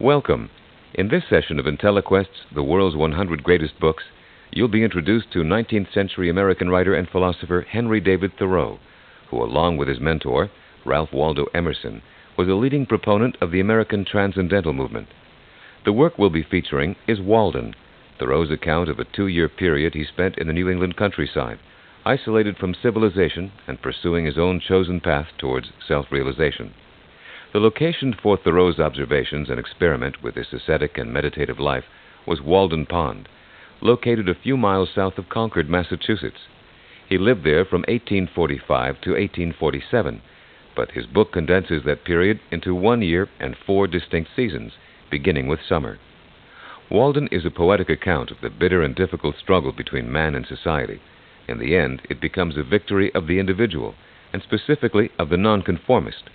Welcome. In this session of Intellequest's The World's 100 Greatest Books, you'll be introduced to 19th century American writer and philosopher Henry David Thoreau, who, along with his mentor, Ralph Waldo Emerson, was a leading proponent of the American transcendental movement. The work we'll be featuring is Walden, Thoreau's account of a 2-year period he spent in the New England countryside, isolated from civilization and pursuing his own chosen path towards self-realization. The location for Thoreau's observations and experiment with this ascetic and meditative life was Walden Pond, located a few miles south of Concord, Massachusetts. He lived there from 1845 to 1847, but his book condenses that period into 1 year and 4 distinct seasons, beginning with summer. Walden is a poetic account of the bitter and difficult struggle between man and society. In the end, it becomes a victory of the individual, and specifically of the nonconformist.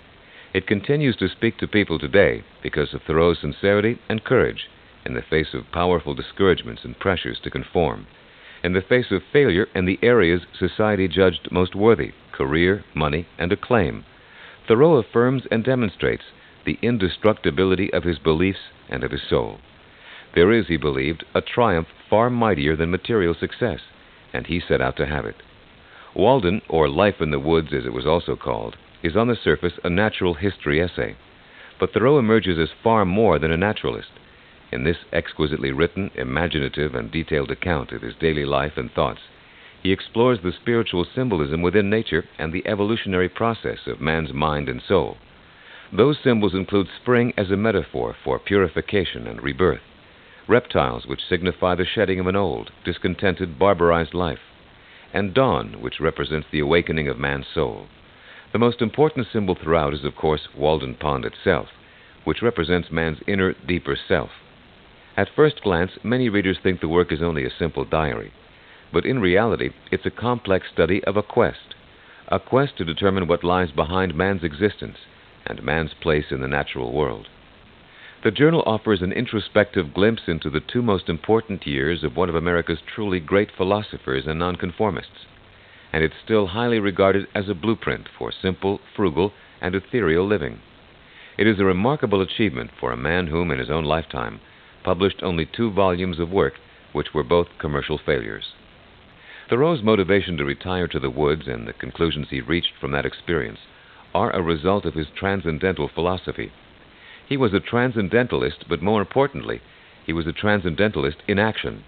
It continues to speak to people today because of Thoreau's sincerity and courage in the face of powerful discouragements and pressures to conform, in the face of failure in the areas society judged most worthy, career, money, and acclaim. Thoreau affirms and demonstrates the indestructibility of his beliefs and of his soul. There is, he believed, a triumph far mightier than material success, and he set out to have it. Walden, or Lifeinthewoods as it was also called, is on the surface a natural history essay, but Thoreau emerges as far more than a naturalist. In this exquisitely written, imaginative, and detailed account of his daily life and thoughts, he explores the spiritual symbolism within nature and the evolutionary process of man's mind and soul. Those symbols include spring as a metaphor for purification and rebirth, reptiles which signify the shedding of an old, discontented, barbarized life, and dawn which represents the awakening of man's soul. The most important symbol throughout is, of course, Walden Pond itself, which represents man's inner, deeper self. At first glance, many readers think the work is only a simple diary, but in reality, it's a complex study of a quest to determine what lies behind man's existence and man's place in the natural world. The journal offers an introspective glimpse into the 2 most important years of one of America's truly great philosophers and nonconformists, and it's still highly regarded as a blueprint for simple, frugal, and ethereal living. It is a remarkable achievement for a man whom, in his own lifetime, published only 2 volumes of work which were both commercial failures. Thoreau's motivation to retire to the woods and the conclusions he reached from that experience are a result of his transcendental philosophy. He was a transcendentalist, but more importantly, he was a transcendentalist in action,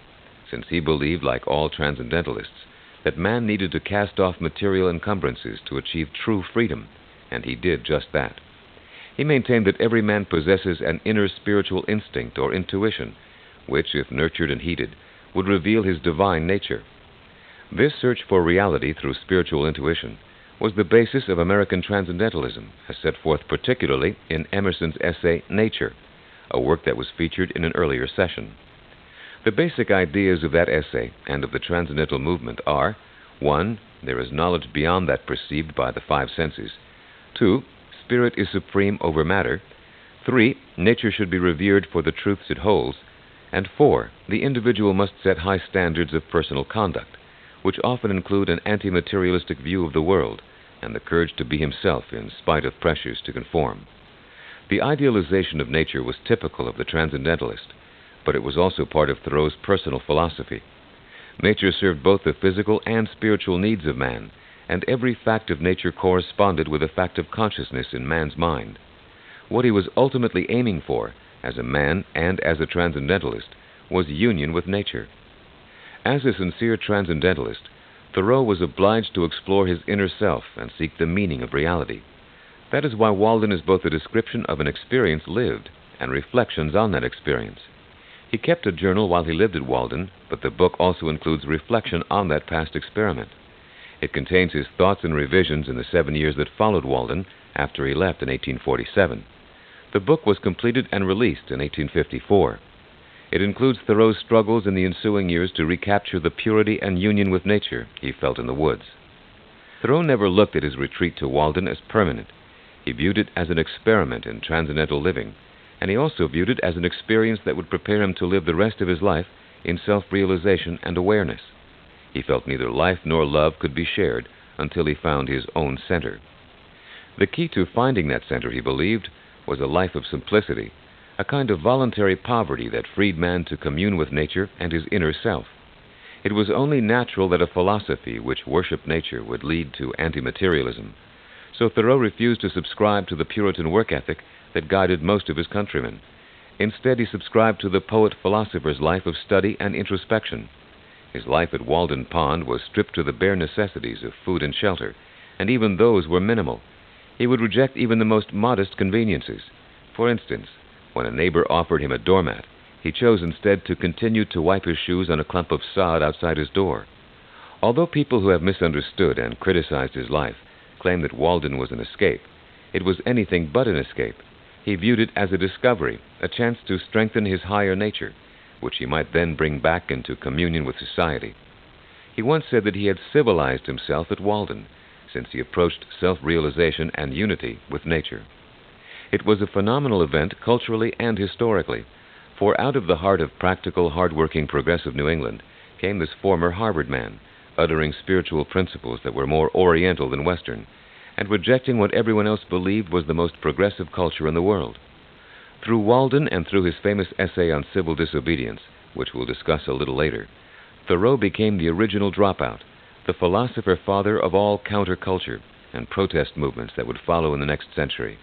since he believed, like all transcendentalists, that man needed to cast off material encumbrances to achieve true freedom, and he did just that. He maintained that every man possesses an inner spiritual instinct or intuition, which, if nurtured and heeded, would reveal his divine nature. This search for reality through spiritual intuition was the basis of American transcendentalism, as set forth particularly in Emerson's essay, Nature, a work that was featured in an earlier session. The basic ideas of that essay and of the transcendental movement are: 1. There is knowledge beyond that perceived by the 5 senses. 2. Spirit is supreme over matter. 3. Nature should be revered for the truths it holds. And 4. The individual must set high standards of personal conduct, which often include an anti-materialistic view of the world and the courage to be himself in spite of pressures to conform. The idealization of nature was typical of the transcendentalist, but it was also part of Thoreau's personal philosophy. Nature served both the physical and spiritual needs of man, and every fact of nature corresponded with a fact of consciousness in man's mind. What he was ultimately aiming for, as a man and as a transcendentalist, was union with nature. As a sincere transcendentalist, Thoreau was obliged to explore his inner self and seek the meaning of reality. That is why Walden is both a description of an experience lived and reflections on that experience. He kept a journal while he lived at Walden, but the book also includes reflection on that past experiment. It contains his thoughts and revisions in the 7 years that followed Walden after he left in 1847. The book was completed and released in 1854. It includes Thoreau's struggles in the ensuing years to recapture the purity and union with nature he felt in the woods. Thoreau never looked at his retreat to Walden as permanent. He viewed it as an experiment in transcendental living, and he also viewed it as an experience that would prepare him to live the rest of his life in self-realization and awareness. He felt neither life nor love could be shared until he found his own center. The key to finding that center, he believed, was a life of simplicity, a kind of voluntary poverty that freed man to commune with nature and his inner self. It was only natural that a philosophy which worshipped nature would lead to anti-materialism. So Thoreau refused to subscribe to the Puritan work ethic that guided most of his countrymen. Instead, he subscribed to the poet-philosopher's life of study and introspection. His life at Walden Pond was stripped to the bare necessities of food and shelter, and even those were minimal. He would reject even the most modest conveniences. For instance, when a neighbor offered him a doormat, he chose instead to continue to wipe his shoes on a clump of sod outside his door. Although people who have misunderstood and criticized his life claim that Walden was an escape, it was anything but an escape. He viewed it as a discovery, a chance to strengthen his higher nature, which he might then bring back into communion with society. He once said that he had civilized himself at Walden, since he approached self-realization and unity with nature. It was a phenomenal event culturally and historically, for out of the heart of practical, hard-working, progressive New England came this former Harvard man, uttering spiritual principles that were more Oriental than Western, and rejecting what everyone else believed was the most progressive culture in the world. Through Walden and through his famous essay on civil disobedience, which we'll discuss a little later, Thoreau became the original dropout, the philosopher father of all counterculture and protest movements that would follow in the next century.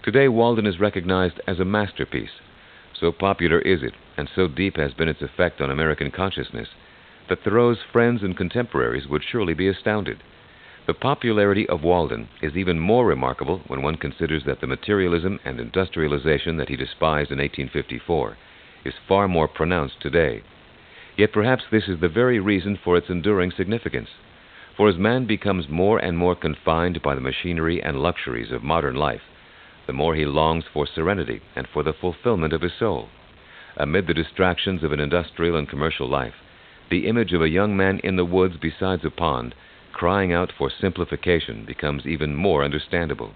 Today, Walden is recognized as a masterpiece. So popular is it, and so deep has been its effect on American consciousness, that Thoreau's friends and contemporaries would surely be astounded. The popularity of Walden is even more remarkable when one considers that the materialism and industrialization that he despised in 1854 is far more pronounced today. Yet perhaps this is the very reason for its enduring significance. For as man becomes more and more confined by the machinery and luxuries of modern life, the more he longs for serenity and for the fulfillment of his soul. Amid the distractions of an industrial and commercial life, the image of a young man in the woods beside a pond, crying out for simplification, becomes even more understandable.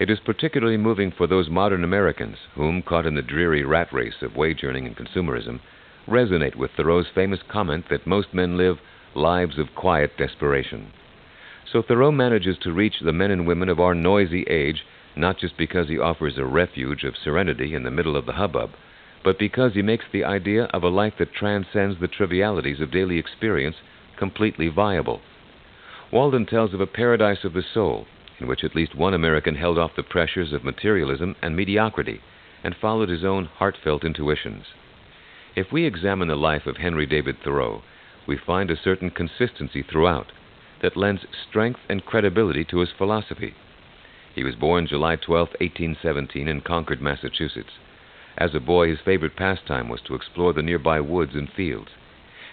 It is particularly moving for those modern Americans whom, caught in the dreary rat race of wage earning and consumerism, resonate with Thoreau's famous comment that most men live lives of quiet desperation. So Thoreau manages to reach the men and women of our noisy age, not just because he offers a refuge of serenity in the middle of the hubbub, but because he makes the idea of a life that transcends the trivialities of daily experience completely viable. Walden tells of a paradise of the soul, in which at least one American held off the pressures of materialism and mediocrity and followed his own heartfelt intuitions. If we examine the life of Henry David Thoreau, we find a certain consistency throughout that lends strength and credibility to his philosophy. He was born July 12, 1817, in Concord, Massachusetts. As a boy, his favorite pastime was to explore the nearby woods and fields.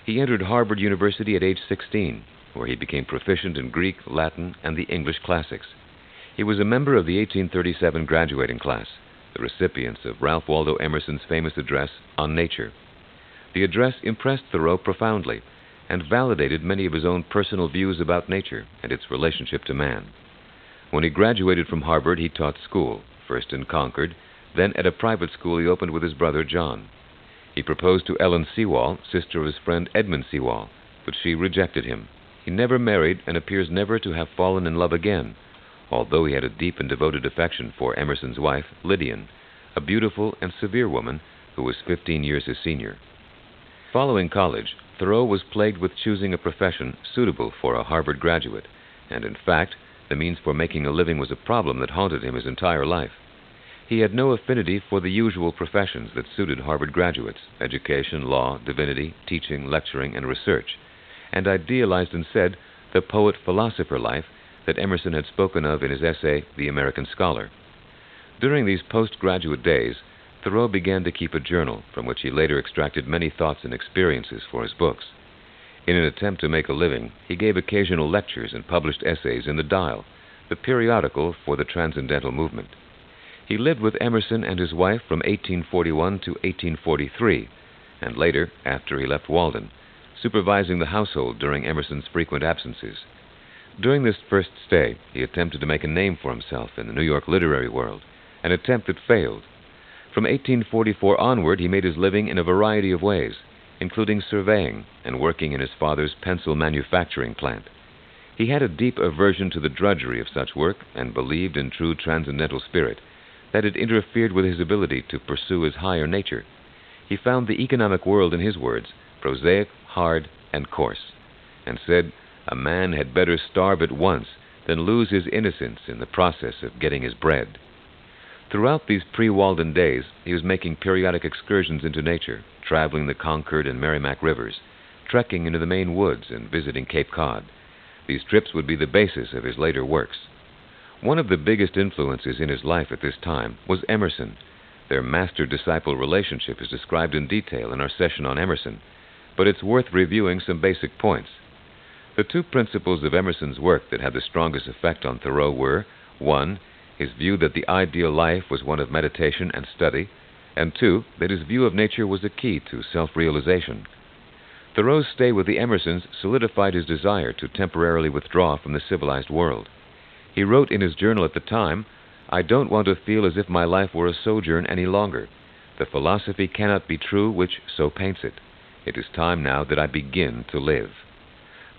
He entered Harvard University at age 16, where he became proficient in Greek, Latin, and the English classics. He was a member of the 1837 graduating class, the recipients of Ralph Waldo Emerson's famous address on nature. The address impressed Thoreau profoundly and validated many of his own personal views about nature and its relationship to man. When he graduated from Harvard, he taught school, first in Concord, then at a private school he opened with his brother John. He proposed to Ellen Sewall, sister of his friend Edmund Sewall, but she rejected him. He never married and appears never to have fallen in love again, although he had a deep and devoted affection for Emerson's wife, Lydian, a beautiful and severe woman who was 15 years his senior. Following college, Thoreau was plagued with choosing a profession suitable for a Harvard graduate, and in fact, the means for making a living was a problem that haunted him his entire life. He had no affinity for the usual professions that suited Harvard graduates: education, law, divinity, teaching, lecturing, and research, and idealized instead the poet-philosopher life that Emerson had spoken of in his essay, The American Scholar. During these postgraduate days, Thoreau began to keep a journal from which he later extracted many thoughts and experiences for his books. In an attempt to make a living, he gave occasional lectures and published essays in the Dial, the periodical for the Transcendental movement. He lived with Emerson and his wife from 1841 to 1843, and later, after he left Walden, supervising the household during Emerson's frequent absences. During this first stay, he attempted to make a name for himself in the New York literary world, an attempt that failed. From 1844 onward, he made his living in a variety of ways, including surveying and working in his father's pencil manufacturing plant. He had a deep aversion to the drudgery of such work and believed in true transcendental spirit, that it interfered with his ability to pursue his higher nature. He found the economic world, in his words, prosaic, hard, and coarse, and said a man had better starve at once than lose his innocence in the process of getting his bread. Throughout these pre-Walden days, he was making periodic excursions into nature, traveling the Concord and Merrimack rivers, trekking into the Maine woods, and visiting Cape Cod. These trips would be the basis of his later works. One of the biggest influences in his life at this time was Emerson. Their master-disciple relationship is described in detail in our session on Emerson, but it's worth reviewing some basic points. The two principles of Emerson's work that had the strongest effect on Thoreau were, 1, his view that the ideal life was one of meditation and study, and 2, that his view of nature was a key to self-realization. Thoreau's stay with the Emersons solidified his desire to temporarily withdraw from the civilized world. He wrote in his journal at the time, "I don't want to feel as if my life were a sojourn any longer. The philosophy cannot be true which so paints it. It is time now that I begin to live."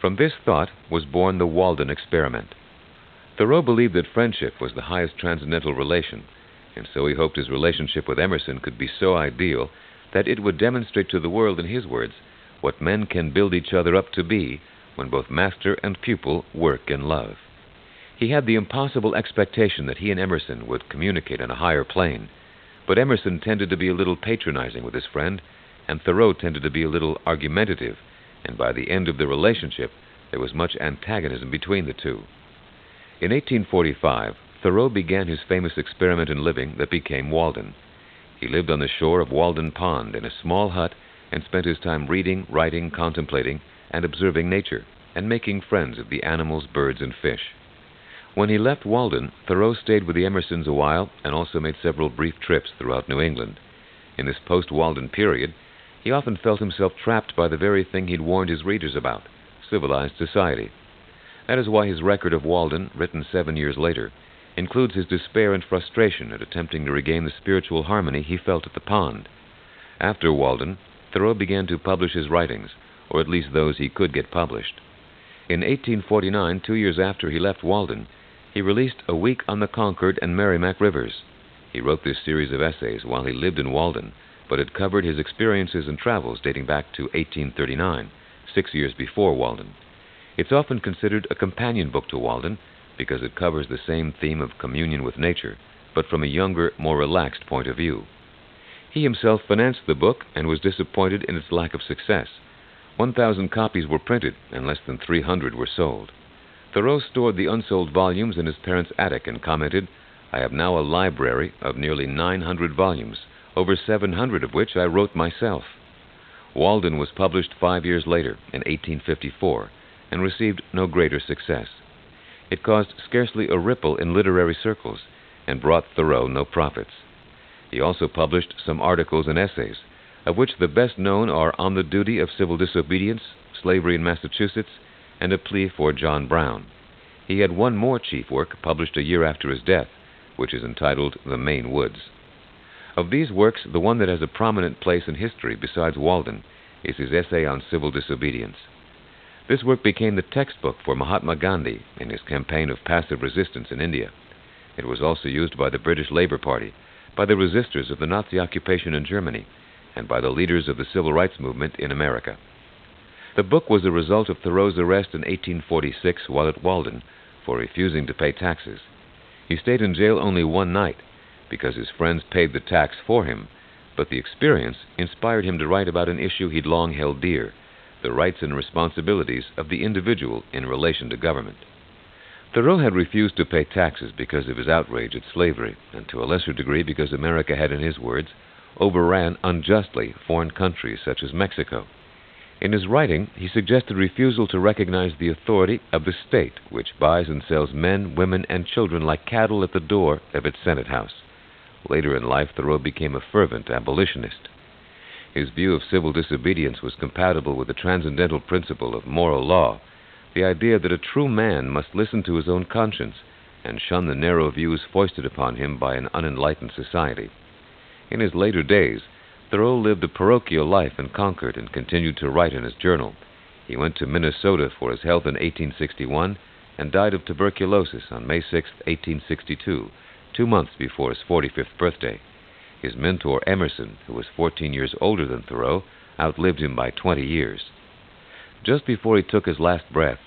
From this thought was born the Walden experiment. Thoreau believed that friendship was the highest transcendental relation, and so he hoped his relationship with Emerson could be so ideal that it would demonstrate to the world, in his words, what men can build each other up to be when both master and pupil work in love. He had the impossible expectation that he and Emerson would communicate on a higher plane, but Emerson tended to be a little patronizing with his friend, and Thoreau tended to be a little argumentative, and by the end of the relationship there was much antagonism between the two. In 1845, Thoreau began his famous experiment in living that became Walden. He lived on the shore of Walden Pond in a small hut and spent his time reading, writing, contemplating, and observing nature, and making friends of the animals, birds, and fish. When he left Walden, Thoreau stayed with the Emersons a while and also made several brief trips throughout New England. In this post-Walden period, he often felt himself trapped by the very thing he'd warned his readers about, civilized society. That is why his record of Walden, written 7 years later, includes his despair and frustration at attempting to regain the spiritual harmony he felt at the pond. After Walden, Thoreau began to publish his writings, or at least those he could get published. In 1849, 2 years after he left Walden, he released A Week on the Concord and Merrimack Rivers. He wrote this series of essays while he lived in Walden, but it covered his experiences and travels dating back to 1839, 6 years before Walden. It's often considered a companion book to Walden because it covers the same theme of communion with nature, but from a younger, more relaxed point of view. He himself financed the book and was disappointed in its lack of success. 1,000 copies were printed and less than 300 were sold. Thoreau stored the unsold volumes in his parents' attic and commented, "I have now a library of nearly 900 volumes, over 700 of which I wrote myself." Walden was published 5 years later, in 1854, and received no greater success. It caused scarcely a ripple in literary circles and brought Thoreau no profits. He also published some articles and essays, of which the best known are On the Duty of Civil Disobedience, Slavery in Massachusetts, and A Plea for John Brown. He had one more chief work published a year after his death, which is entitled The Maine Woods. Of these works, the one that has a prominent place in history besides Walden is his essay on civil disobedience. This work became the textbook for Mahatma Gandhi in his campaign of passive resistance in India. It was also used by the British Labour Party, by the resistors of the Nazi occupation in Germany, and by the leaders of the civil rights movement in America. The book was a result of Thoreau's arrest in 1846 while at Walden for refusing to pay taxes. He stayed in jail only one night because his friends paid the tax for him, but the experience inspired him to write about an issue he'd long held dear, the rights and responsibilities of the individual in relation to government. Thoreau had refused to pay taxes because of his outrage at slavery, and to a lesser degree because America had, in his words, overran unjustly foreign countries such as Mexico. In his writing, he suggested refusal to recognize the authority of the state, which buys and sells men, women, and children like cattle at the door of its Senate House. Later in life, Thoreau became a fervent abolitionist. His view of civil disobedience was compatible with the transcendental principle of moral law, the idea that a true man must listen to his own conscience and shun the narrow views foisted upon him by an unenlightened society. In his later days, Thoreau lived a parochial life in Concord and continued to write in his journal. He went to Minnesota for his health in 1861 and died of tuberculosis on May 6, 1862, 2 months before his 45th birthday. His mentor, Emerson, who was 14 years older than Thoreau, outlived him by 20 years. Just before he took his last breath,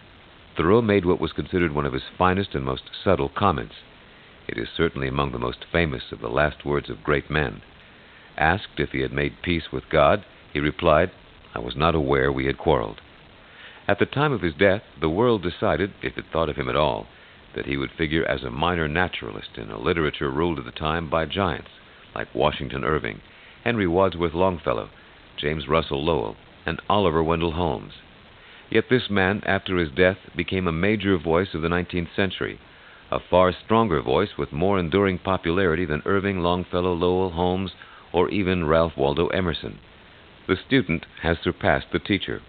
Thoreau made what was considered one of his finest and most subtle comments. It is certainly among the most famous of the last words of great men. Asked if he had made peace with God, he replied, "I was not aware we had quarreled." At the time of his death, the world decided, if it thought of him at all, that he would figure as a minor naturalist in a literature ruled at the time by giants like Washington Irving, Henry Wadsworth Longfellow, James Russell Lowell, and Oliver Wendell Holmes. Yet this man, after his death, became a major voice of the 19th century, a far stronger voice with more enduring popularity than Irving, Longfellow, Lowell, Holmes, or even Ralph Waldo Emerson. The student has surpassed the teacher.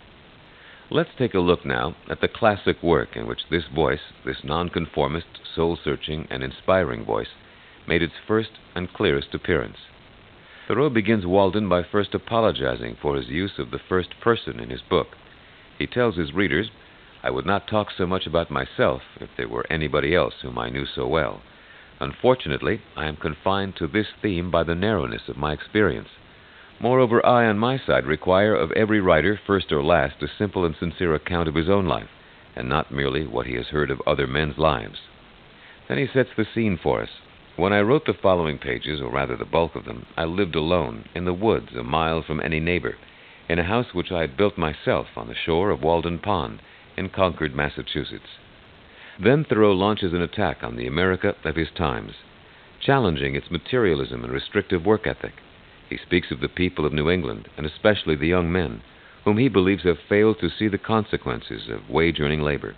Let's take a look now at the classic work in which this voice, this nonconformist, soul-searching, and inspiring voice, made its first and clearest appearance. Thoreau begins Walden by first apologizing for his use of the first person in his book. He tells his readers, "I would not talk so much about myself if there were anybody else whom I knew so well. Unfortunately, I am confined to this theme by the narrowness of my experience. Moreover, I, on my side, require of every writer, first or last, a simple and sincere account of his own life, and not merely what he has heard of other men's lives." Then he sets the scene for us. "When I wrote the following pages, or rather the bulk of them, I lived alone, in the woods, a mile from any neighbor, in a house which I had built myself on the shore of Walden Pond, in Concord, Massachusetts." Then Thoreau launches an attack on the America of his times, challenging its materialism and restrictive work ethic. He speaks of the people of New England, and especially the young men, whom he believes have failed to see the consequences of wage-earning labor.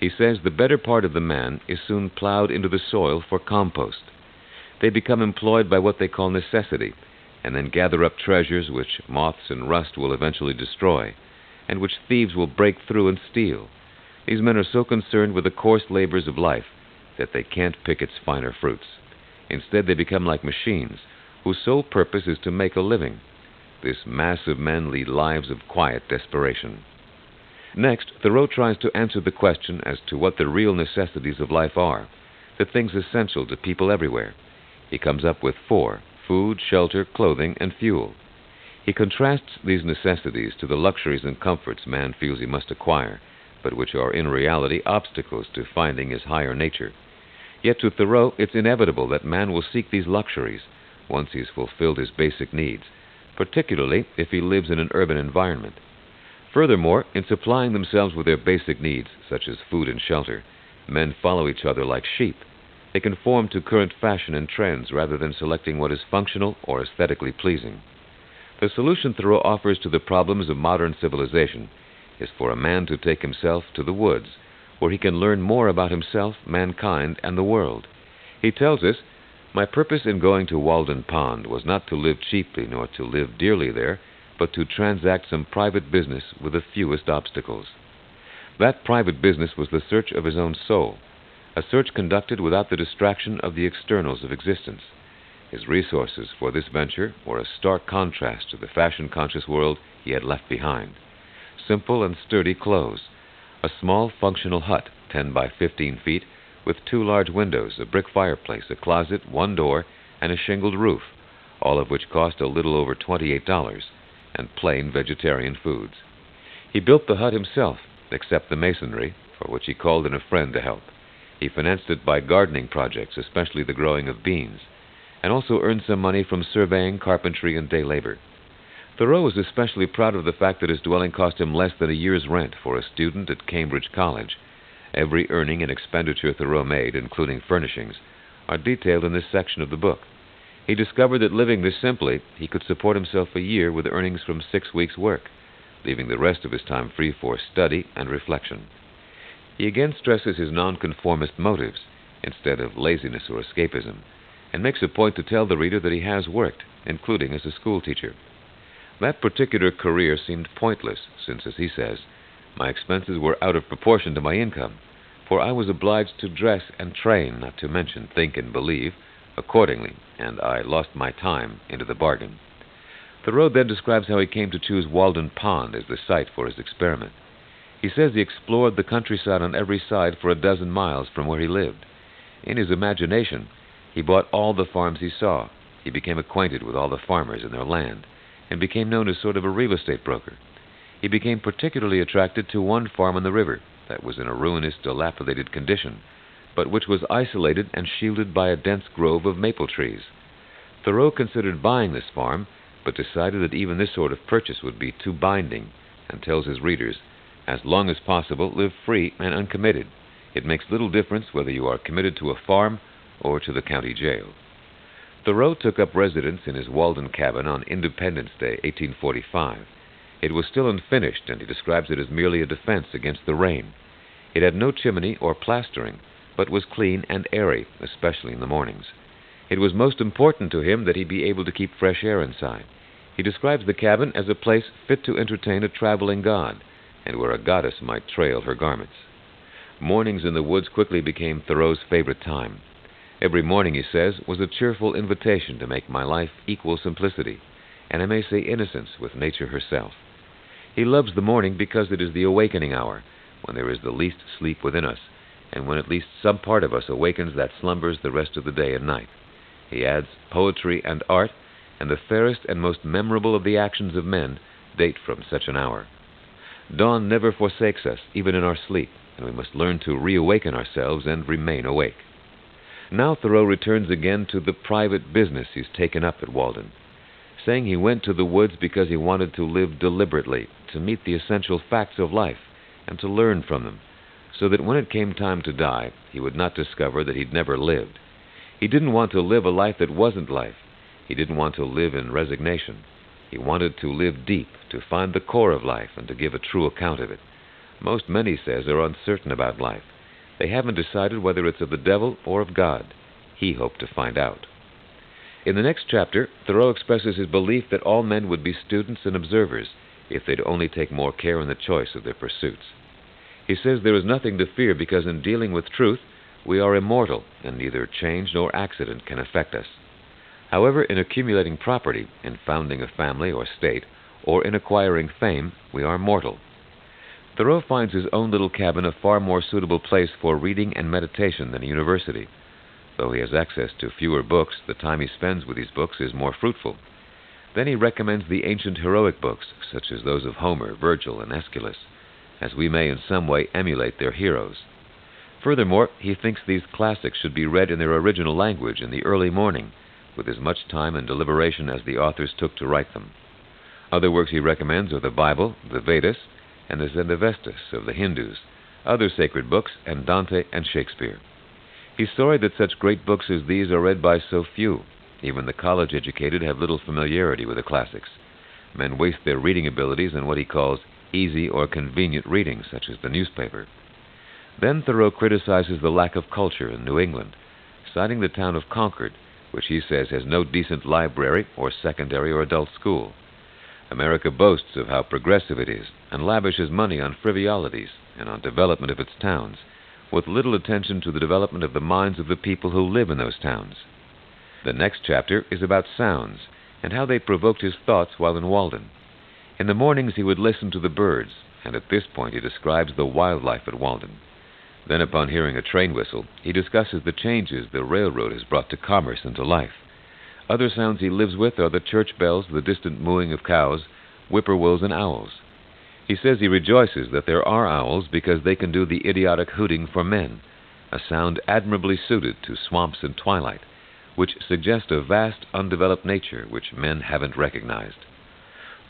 He says the better part of the man is soon plowed into the soil for compost. They become employed by what they call necessity, and then gather up treasures which moths and rust will eventually destroy, and which thieves will break through and steal. These men are so concerned with the coarse labors of life that they can't pick its finer fruits. Instead, they become like machines, whose sole purpose is to make a living. This mass of men lead lives of quiet desperation. Next, Thoreau tries to answer the question as to what the real necessities of life are, the things essential to people everywhere. He comes up with 4: food, shelter, clothing, and fuel. He contrasts these necessities to the luxuries and comforts man feels he must acquire, but which are in reality obstacles to finding his higher nature. Yet to Thoreau, it's inevitable that man will seek these luxuries once he's fulfilled his basic needs, particularly if he lives in an urban environment. Furthermore, in supplying themselves with their basic needs, such as food and shelter, men follow each other like sheep. They conform to current fashion and trends rather than selecting what is functional or aesthetically pleasing. The solution Thoreau offers to the problems of modern civilization is for a man to take himself to the woods, where he can learn more about himself, mankind, and the world. He tells us, "My purpose in going to Walden Pond was not to live cheaply nor to live dearly there, but to transact some private business with the fewest obstacles." That private business was the search of his own soul, a search conducted without the distraction of the externals of existence. His resources for this venture were a stark contrast to the fashion-conscious world he had left behind. Simple and sturdy clothes, a small functional hut, 10 by 15 feet, with 2 large windows, a brick fireplace, a closet, 1 door, and a shingled roof, all of which cost a little over $28, and plain vegetarian foods. He built the hut himself, except the masonry, for which he called in a friend to help. He financed it by gardening projects, especially the growing of beans, and also earned some money from surveying, carpentry, and day labor. Thoreau was especially proud of the fact that his dwelling cost him less than a year's rent for a student at Cambridge College. Every earning and expenditure Thoreau made, including furnishings, are detailed in this section of the book. He discovered that living this simply, he could support himself a year with earnings from 6 weeks' work, leaving the rest of his time free for study and reflection. He again stresses his nonconformist motives, instead of laziness or escapism, and makes a point to tell the reader that he has worked, including as a schoolteacher. That particular career seemed pointless, since, as he says, my expenses were out of proportion to my income, for I was obliged to dress and train, not to mention think and believe, accordingly, and I lost my time into the bargain. Thoreau then describes how he came to choose Walden Pond as the site for his experiment. He says he explored the countryside on every side for 12 miles from where he lived. In his imagination, He bought all the farms he saw. He became acquainted with all the farmers and their land, and became known as sort of a real estate broker. He became particularly attracted to one farm on the river that was in a ruinous, dilapidated condition, but which was isolated and shielded by a dense grove of maple trees. Thoreau considered buying this farm, but decided that even this sort of purchase would be too binding, and tells his readers, "As long as possible, live free and uncommitted. It makes little difference whether you are committed to a farm or to the county jail." Thoreau took up residence in his Walden cabin on Independence Day, 1845. It was still unfinished, and he describes it as merely a defense against the rain. It had no chimney or plastering, but was clean and airy, especially in the mornings. It was most important to him that he be able to keep fresh air inside. He describes the cabin as a place fit to entertain a traveling god, and where a goddess might trail her garments. Mornings in the woods quickly became Thoreau's favorite time. Every morning, he says, was a cheerful invitation to make my life equal simplicity, and I may say innocence with nature herself. He loves the morning because it is the awakening hour, when there is the least sleep within us, and when at least some part of us awakens that slumbers the rest of the day and night. He adds, poetry and art, and the fairest and most memorable of the actions of men, date from such an hour. Dawn never forsakes us, even in our sleep, and we must learn to reawaken ourselves and remain awake. Now Thoreau returns again to the private business he's taken up at Walden, saying he went to the woods because he wanted to live deliberately, to meet the essential facts of life, and to learn from them, so that when it came time to die, he would not discover that he'd never lived. He didn't want to live a life that wasn't life. He didn't want to live in resignation. He wanted to live deep, to find the core of life, and to give a true account of it. Most men, he says, are uncertain about life. They haven't decided whether it's of the devil or of God. He hoped to find out. In the next chapter, Thoreau expresses his belief that all men would be students and observers if they'd only take more care in the choice of their pursuits. He says there is nothing to fear because in dealing with truth, we are immortal, and neither change nor accident can affect us. However, in accumulating property, in founding a family or state, or in acquiring fame, we are mortal. Thoreau finds his own little cabin a far more suitable place for reading and meditation than a university. Though he has access to fewer books, the time he spends with these books is more fruitful. Then he recommends the ancient heroic books, such as those of Homer, Virgil, and Aeschylus, as we may in some way emulate their heroes. Furthermore, he thinks these classics should be read in their original language in the early morning, with as much time and deliberation as the authors took to write them. Other works he recommends are the Bible, the Vedas, and the Zendavestas of the Hindus, other sacred books, and Dante and Shakespeare. He's sorry that such great books as these are read by so few. Even the college-educated have little familiarity with the classics. Men waste their reading abilities on what he calls easy or convenient reading, such as the newspaper. Then Thoreau criticizes the lack of culture in New England, citing the town of Concord, which he says has no decent library or secondary or adult school. America boasts of how progressive it is, and lavishes money on frivolities and on development of its towns, with little attention to the development of the minds of the people who live in those towns. The next chapter is about sounds, and how they provoked his thoughts while in Walden. In the mornings he would listen to the birds, and at this point he describes the wildlife at Walden. Then, upon hearing a train whistle, he discusses the changes the railroad has brought to commerce and to life. Other sounds he lives with are the church bells, the distant mooing of cows, whippoorwills, and owls. He says he rejoices that there are owls because they can do the idiotic hooting for men, a sound admirably suited to swamps and twilight, which suggest a vast, undeveloped nature which men haven't recognized.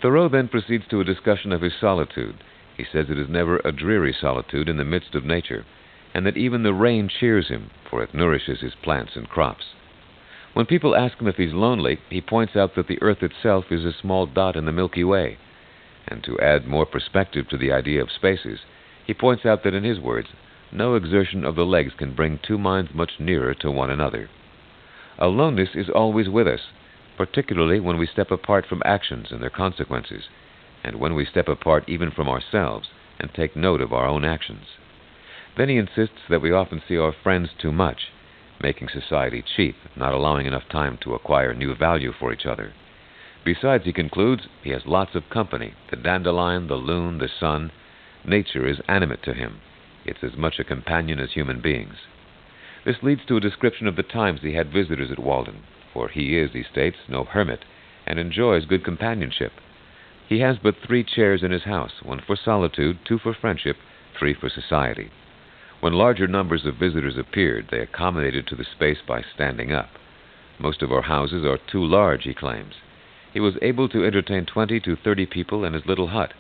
Thoreau then proceeds to a discussion of his solitude. He says it is never a dreary solitude in the midst of nature, and that even the rain cheers him, for it nourishes his plants and crops. When people ask him if he's lonely, he points out that the earth itself is a small dot in the Milky Way. And to add more perspective to the idea of spaces, he points out that in his words, no exertion of the legs can bring two minds much nearer to one another. Aloneness is always with us, particularly when we step apart from actions and their consequences, and when we step apart even from ourselves and take note of our own actions. Then he insists that we often see our friends too much, making society cheap, not allowing enough time to acquire new value for each other. Besides, he concludes, he has lots of company, the dandelion, the loon, the sun. Nature is animate to him. It's as much a companion as human beings. This leads to a description of the times he had visitors at Walden, for he is, he states, no hermit, and enjoys good companionship. He has but 3 chairs in his house, 1 for solitude, 2 for friendship, 3 for society. When larger numbers of visitors appeared, they accommodated to the space by standing up. Most of our houses are too large, he claims. He was able to entertain 20 to 30 people in his little hut.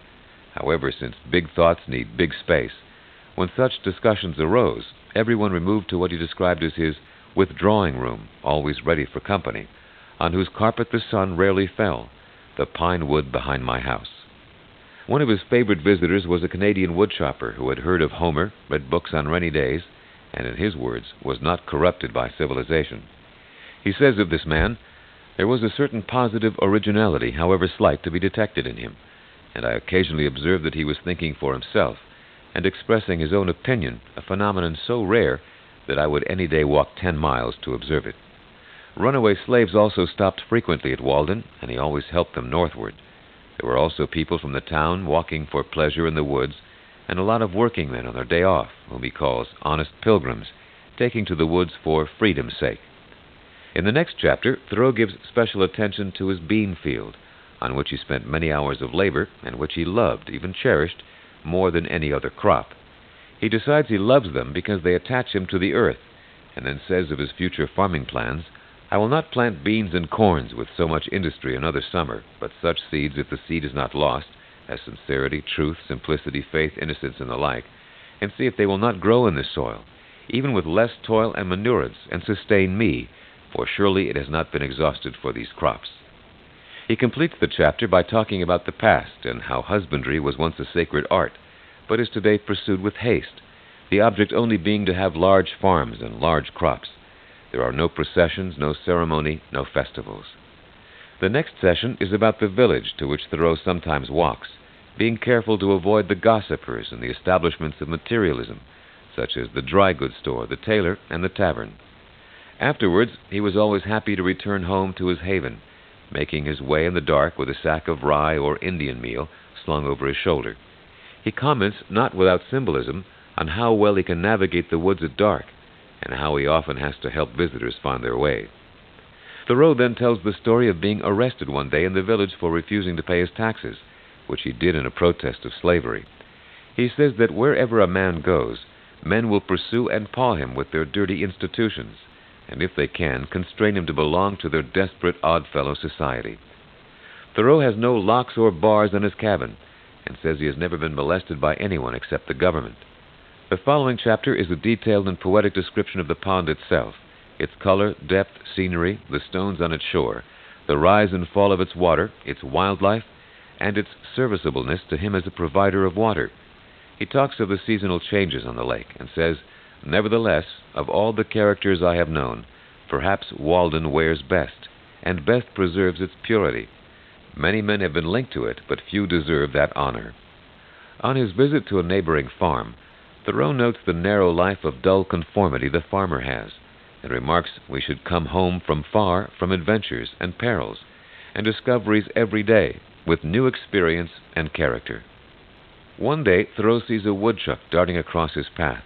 However, since big thoughts need big space, when such discussions arose, everyone removed to what he described as his withdrawing room, always ready for company, on whose carpet the sun rarely fell, the pine wood behind my house. One of his favorite visitors was a Canadian woodchopper who had heard of Homer, read books on rainy days, and in his words, was not corrupted by civilization. He says of this man, "There was a certain positive originality, however slight, to be detected in him, and I occasionally observed that he was thinking for himself, and expressing his own opinion, a phenomenon so rare that I would any day walk 10 miles to observe it." Runaway slaves also stopped frequently at Walden, and he always helped them northward. There were also people from the town walking for pleasure in the woods, and a lot of working men on their day off, whom he calls honest pilgrims, taking to the woods for freedom's sake. In the next chapter, Thoreau gives special attention to his bean field, on which he spent many hours of labor, and which he loved, even cherished, more than any other crop. He decides he loves them because they attach him to the earth, and then says of his future farming plans, "I will not plant beans and corns with so much industry another summer, but such seeds, if the seed is not lost, as sincerity, truth, simplicity, faith, innocence, and the like, and see if they will not grow in this soil, even with less toil and manurance, and sustain me, for surely it has not been exhausted for these crops." He completes the chapter by talking about the past and how husbandry was once a sacred art, but is today pursued with haste, the object only being to have large farms and large crops. There are no processions, no ceremony, no festivals. The next session is about the village to which Thoreau sometimes walks, being careful to avoid the gossipers and the establishments of materialism, such as the dry goods store, the tailor, and the tavern. Afterwards, he was always happy to return home to his haven, making his way in the dark with a sack of rye or Indian meal slung over his shoulder. He comments, not without symbolism, on how well he can navigate the woods at dark, and how he often has to help visitors find their way. Thoreau then tells the story of being arrested one day in the village for refusing to pay his taxes, which he did in a protest of slavery. He says that wherever a man goes, men will pursue and paw him with their dirty institutions, and if they can, constrain him to belong to their desperate oddfellow society. Thoreau has no locks or bars on his cabin, and says he has never been molested by anyone except the government. The following chapter is a detailed and poetic description of the pond itself, its color, depth, scenery, the stones on its shore, the rise and fall of its water, its wildlife, and its serviceableness to him as a provider of water. He talks of the seasonal changes on the lake, and says, "Nevertheless, of all the characters I have known, perhaps Walden wears best, and best preserves its purity. Many men have been linked to it, but few deserve that honor." On his visit to a neighboring farm, Thoreau notes the narrow life of dull conformity the farmer has, and remarks we should come home from far from adventures and perils and discoveries every day, with new experience and character. One day, Thoreau sees a woodchuck darting across his path,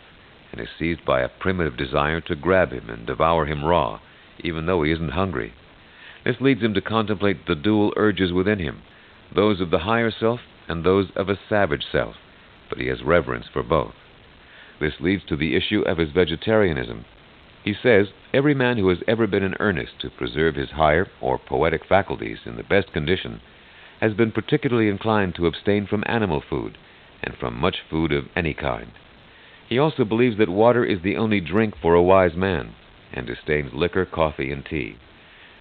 and is seized by a primitive desire to grab him and devour him raw, even though he isn't hungry. This leads him to contemplate the dual urges within him, those of the higher self and those of a savage self, but he has reverence for both. This leads to the issue of his vegetarianism. He says, every man who has ever been in earnest to preserve his higher or poetic faculties in the best condition has been particularly inclined to abstain from animal food and from much food of any kind. He also believes that water is the only drink for a wise man, and disdains liquor, coffee, and tea.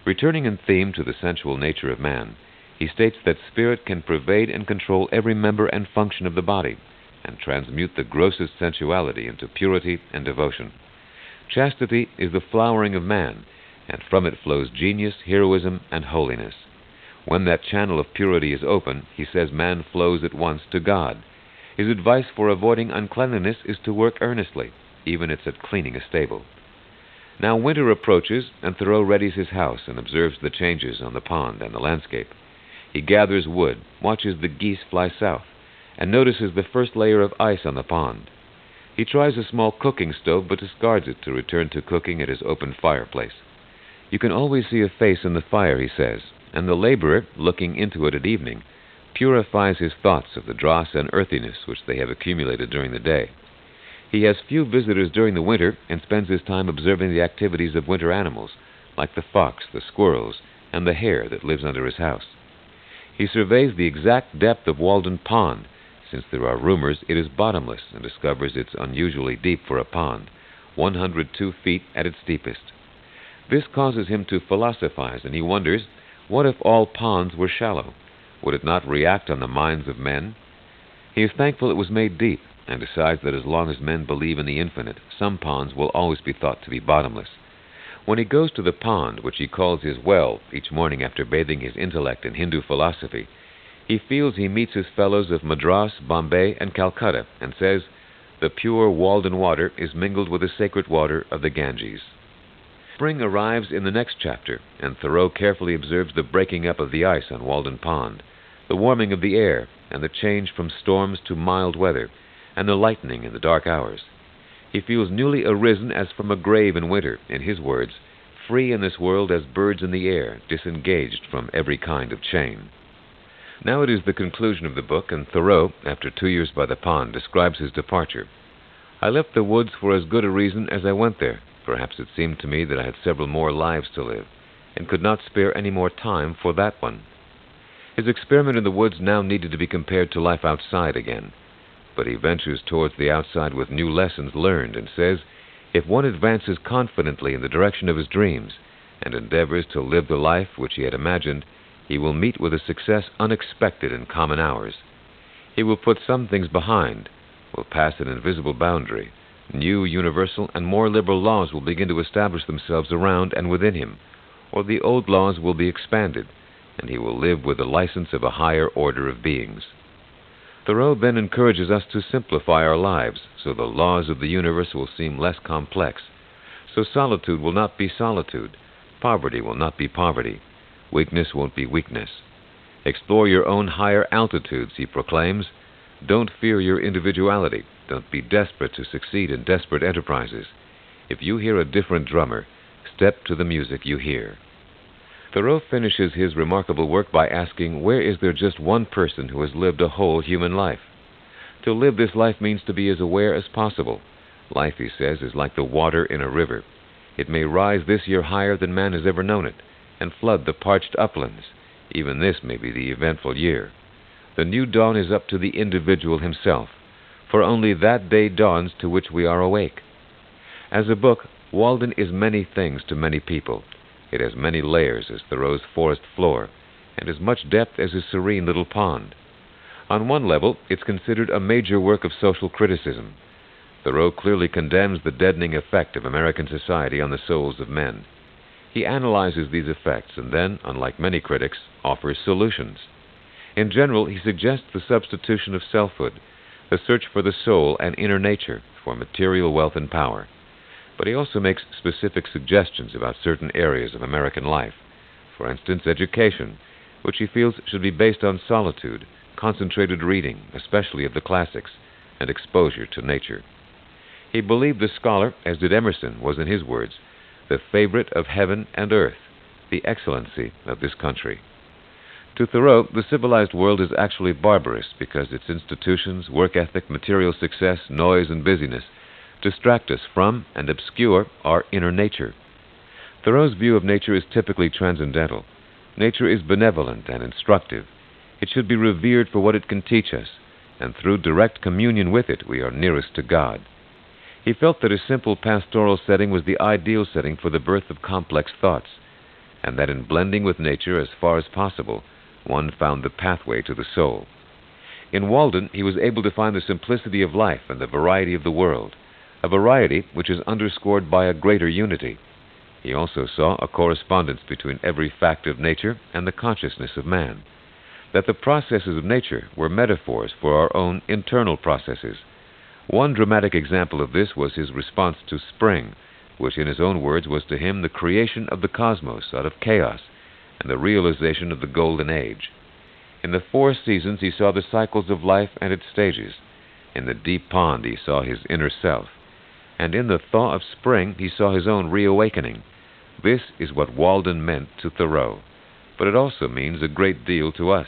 Returning in theme to the sensual nature of man, he states that spirit can pervade and control every member and function of the body, and transmute the grossest sensuality into purity and devotion. Chastity is the flowering of man, and from it flows genius, heroism, and holiness. When that channel of purity is open, he says man flows at once to God. His advice for avoiding uncleanliness is to work earnestly, even if it's at cleaning a stable. Now winter approaches, and Thoreau readies his house and observes the changes on the pond and the landscape. He gathers wood, watches the geese fly south, and notices the first layer of ice on the pond. He tries a small cooking stove but discards it to return to cooking at his open fireplace. You can always see a face in the fire, he says, and the laborer, looking into it at evening, purifies his thoughts of the dross and earthiness which they have accumulated during the day. He has few visitors during the winter and spends his time observing the activities of winter animals, like the fox, the squirrels, and the hare that lives under his house. He surveys the exact depth of Walden Pond, since there are rumors it is bottomless, and discovers it's unusually deep for a pond, 102 feet at its deepest. This causes him to philosophize, and he wonders, what if all ponds were shallow? Would it not react on the minds of men? He is thankful it was made deep, and decides that as long as men believe in the infinite, some ponds will always be thought to be bottomless. When he goes to the pond, which he calls his well, each morning after bathing his intellect in Hindu philosophy, he feels he meets his fellows of Madras, Bombay, and Calcutta, and says, the pure Walden water is mingled with the sacred water of the Ganges. Spring arrives in the next chapter, and Thoreau carefully observes the breaking up of the ice on Walden Pond, the warming of the air, and the change from storms to mild weather, and the lightening in the dark hours. He feels newly arisen as from a grave in winter, in his words, free in this world as birds in the air, disengaged from every kind of chain. Now it is the conclusion of the book, and Thoreau, after 2 years by the pond, describes his departure. I left the woods for as good a reason as I went there. Perhaps it seemed to me that I had several more lives to live, and could not spare any more time for that one. His experiment in the woods now needed to be compared to life outside again. But he ventures towards the outside with new lessons learned, and says, if one advances confidently in the direction of his dreams, and endeavors to live the life which he had imagined, he will meet with a success unexpected in common hours. He will put some things behind, will pass an invisible boundary. New, universal, and more liberal laws will begin to establish themselves around and within him, or the old laws will be expanded, and he will live with the license of a higher order of beings. Thoreau then encourages us to simplify our lives, so the laws of the universe will seem less complex. So solitude will not be solitude, poverty will not be poverty, weakness won't be weakness. Explore your own higher altitudes, he proclaims. Don't fear your individuality. Don't be desperate to succeed in desperate enterprises. If you hear a different drummer, step to the music you hear. Thoreau finishes his remarkable work by asking, where is there just one person who has lived a whole human life? To live this life means to be as aware as possible. Life, he says, is like the water in a river. It may rise this year higher than man has ever known it, and flood the parched uplands. Even this may be the eventful year. The new dawn is up to the individual himself, for only that day dawns to which we are awake. As a book, Walden is many things to many people. It has many layers as Thoreau's forest floor, and as much depth as his serene little pond. On one level, it's considered a major work of social criticism. Thoreau clearly condemns the deadening effect of American society on the souls of men. He analyzes these effects and then, unlike many critics, offers solutions. In general, he suggests the substitution of selfhood, the search for the soul and inner nature, for material wealth and power. But he also makes specific suggestions about certain areas of American life. For instance, education, which he feels should be based on solitude, concentrated reading, especially of the classics, and exposure to nature. He believed the scholar, as did Emerson, was, in his words, the favorite of heaven and earth, the excellency of this country. To Thoreau, the civilized world is actually barbarous because its institutions, work ethic, material success, noise, and busyness distract us from and obscure our inner nature. Thoreau's view of nature is typically transcendental. Nature is benevolent and instructive. It should be revered for what it can teach us, and through direct communion with it we are nearest to God. He felt that a simple pastoral setting was the ideal setting for the birth of complex thoughts, and that in blending with nature as far as possible, one found the pathway to the soul. In Walden, he was able to find the simplicity of life and the variety of the world, a variety which is underscored by a greater unity. He also saw a correspondence between every fact of nature and the consciousness of man, that the processes of nature were metaphors for our own internal processes. One dramatic example of this was his response to spring, which in his own words was to him the creation of the cosmos out of chaos and the realization of the golden age. In the 4 seasons he saw the cycles of life and its stages. In the deep pond he saw his inner self. And in the thaw of spring he saw his own reawakening. This is what Walden meant to Thoreau. But it also means a great deal to us.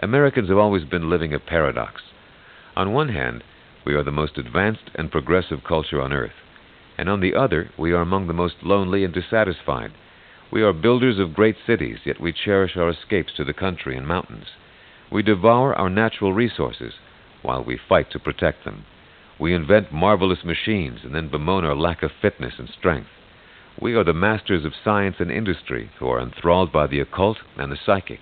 Americans have always been living a paradox. On one hand, we are the most advanced and progressive culture on earth. And on the other, we are among the most lonely and dissatisfied. We are builders of great cities, yet we cherish our escapes to the country and mountains. We devour our natural resources, while we fight to protect them. We invent marvelous machines and then bemoan our lack of fitness and strength. We are the masters of science and industry who are enthralled by the occult and the psychic.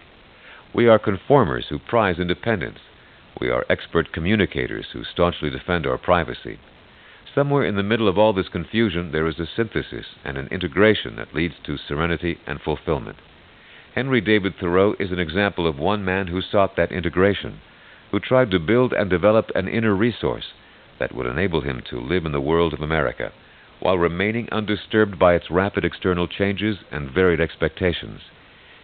We are conformers who prize independence. We are expert communicators who staunchly defend our privacy. Somewhere in the middle of all this confusion, there is a synthesis and an integration that leads to serenity and fulfillment. Henry David Thoreau is an example of one man who sought that integration, who tried to build and develop an inner resource that would enable him to live in the world of America, while remaining undisturbed by its rapid external changes and varied expectations.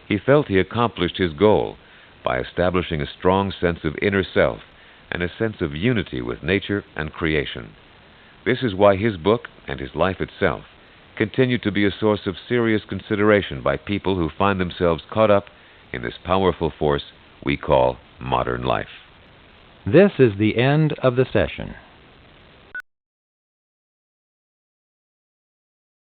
He felt he accomplished his goal by establishing a strong sense of inner self and a sense of unity with nature and creation. This is why his book and his life itself continue to be a source of serious consideration by people who find themselves caught up in this powerful force we call modern life. This is the end of the session.